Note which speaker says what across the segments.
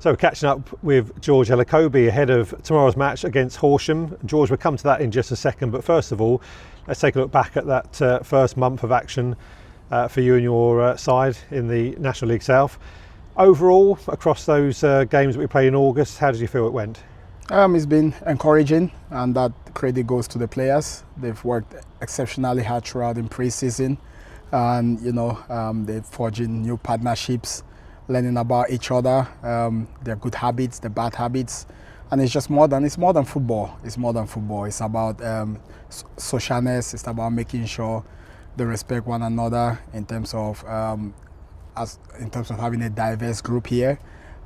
Speaker 1: So we're catching up with George Elokobi ahead of tomorrow's match against Horsham. George, we'll come to that in just a second, but first of all, let's take a look back at that first month of action for you and your side in the National League South. Overall, across those games that we played in August, how did you feel it went?
Speaker 2: It's been encouraging, and that credit goes to the players. They've worked exceptionally hard throughout in pre-season, and they're forging new partnerships, learning about each other, their good habits, their bad habits, and it's more than football. It's more than football. It's about socialness. It's about making sure they respect one another in terms of having a diverse group here,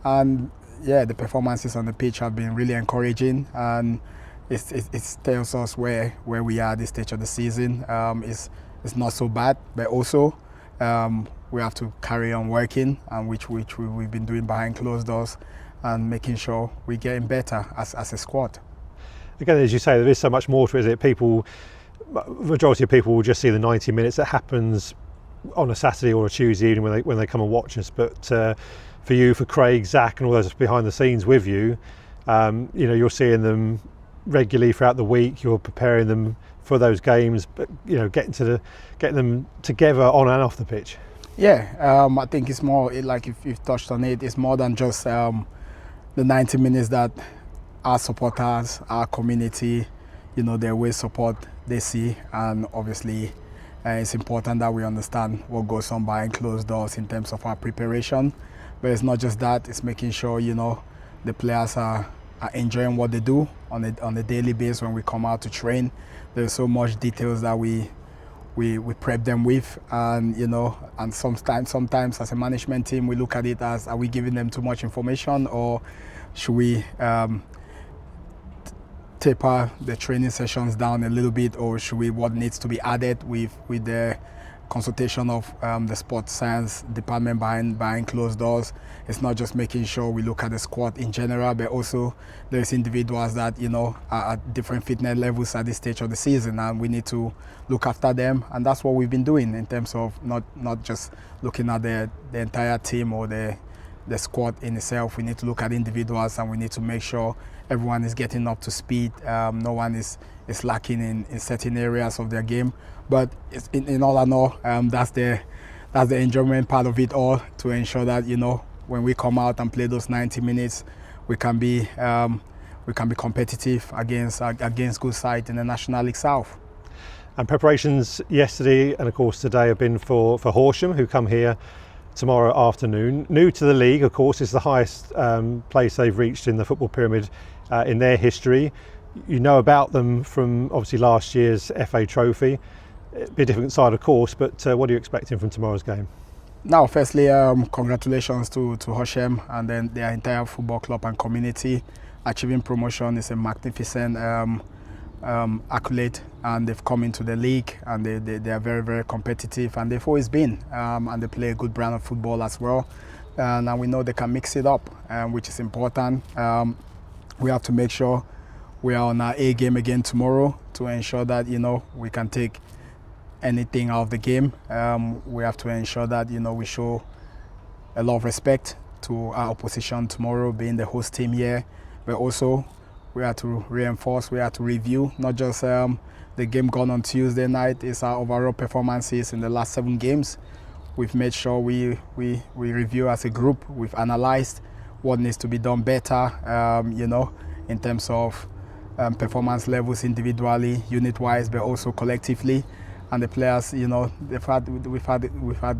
Speaker 2: and yeah, the performances on the pitch have been really encouraging, and it tells us where we are at this stage of the season. It's not so bad, but also we have to carry on working, and which we've been doing behind closed doors, and making sure we're getting better as a squad.
Speaker 1: Again, as you say, there is so much more to it. The majority of people will just see the 90 minutes that happens on a Saturday or a Tuesday evening when they come and watch us. But for you, for Craig, Zach, and all those behind the scenes with you, you're seeing them regularly throughout the week. You're preparing them for those games, but getting them together on and off the pitch.
Speaker 2: Yeah, I think it's more like, if you've touched on it, it's more than just the 90 minutes that our supporters, our community, their way support they see, and obviously it's important that we understand what goes on behind closed doors in terms of our preparation. But it's not just that; it's making sure the players are enjoying what they do on a daily basis when we come out to train. There's so much details that we prep them with, and and sometimes as a management team we look at it as, are we giving them too much information, or should we taper the training sessions down a little bit, or should we, what needs to be added with the consultation of the sports science department behind closed doors. It's not just making sure we look at the squad in general, but also there's individuals that are at different fitness levels at this stage of the season, and we need to look after them, and that's what we've been doing in terms of not just looking at the entire team or the squad in itself. We need to look at individuals, and we need to make sure everyone is getting up to speed. No one is lacking in certain areas of their game. But in all in all, that's the enjoyment part of it all, to ensure that when we come out and play those 90 minutes, we can be competitive against good sides in the National League South.
Speaker 1: And preparations yesterday and of course today have been for Horsham, who come here tomorrow afternoon. New to the league, of course, is the highest place they've reached in the football pyramid in their history. You know about them from obviously last year's FA Trophy. It'll be a different side, of course, but what are you expecting from tomorrow's game?
Speaker 2: Now, firstly, congratulations to Horsham and then their entire football club and community. Achieving promotion is a magnificent accolade, and they've come into the league, and they are very, very competitive, and they've always been, and they play a good brand of football as well, and we know they can mix it up, which is important. We have to make sure we are on our A game again tomorrow to ensure that we can take anything out of the game. We have to ensure that we show a lot of respect to our opposition tomorrow, being the host team here, but also we have to reinforce, we have to review not just the game gone on Tuesday night, it's our overall performances in the last 7 games. We've made sure we review as a group. We've analysed what needs to be done better, in terms of performance levels individually, unit-wise, but also collectively. And the players, we've had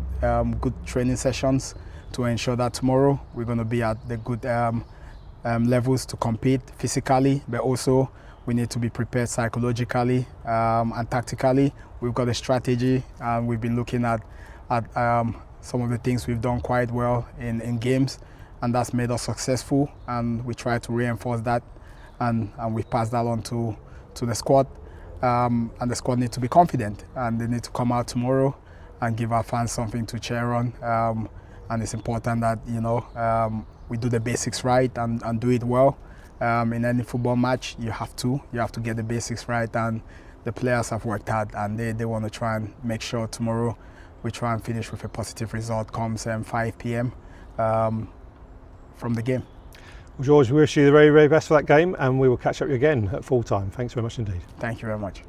Speaker 2: good training sessions to ensure that tomorrow we're going to be at the good levels to compete physically, but also we need to be prepared psychologically and tactically. We've got a strategy, and we've been looking at some of the things we've done quite well in games, and that's made us successful, and we try to reinforce that, and we pass that on to the squad. And the squad need to be confident, and they need to come out tomorrow and give our fans something to cheer on. And it's important that we do the basics right and do it well. In any football match, you have to get the basics right, and the players have worked hard, and they want to try and make sure tomorrow we try and finish with a positive result comes 5 p.m. From the game.
Speaker 1: Well, George, we wish you the very, very best for that game, and we will catch up with you again at full time. Thanks very much indeed.
Speaker 2: Thank you very much.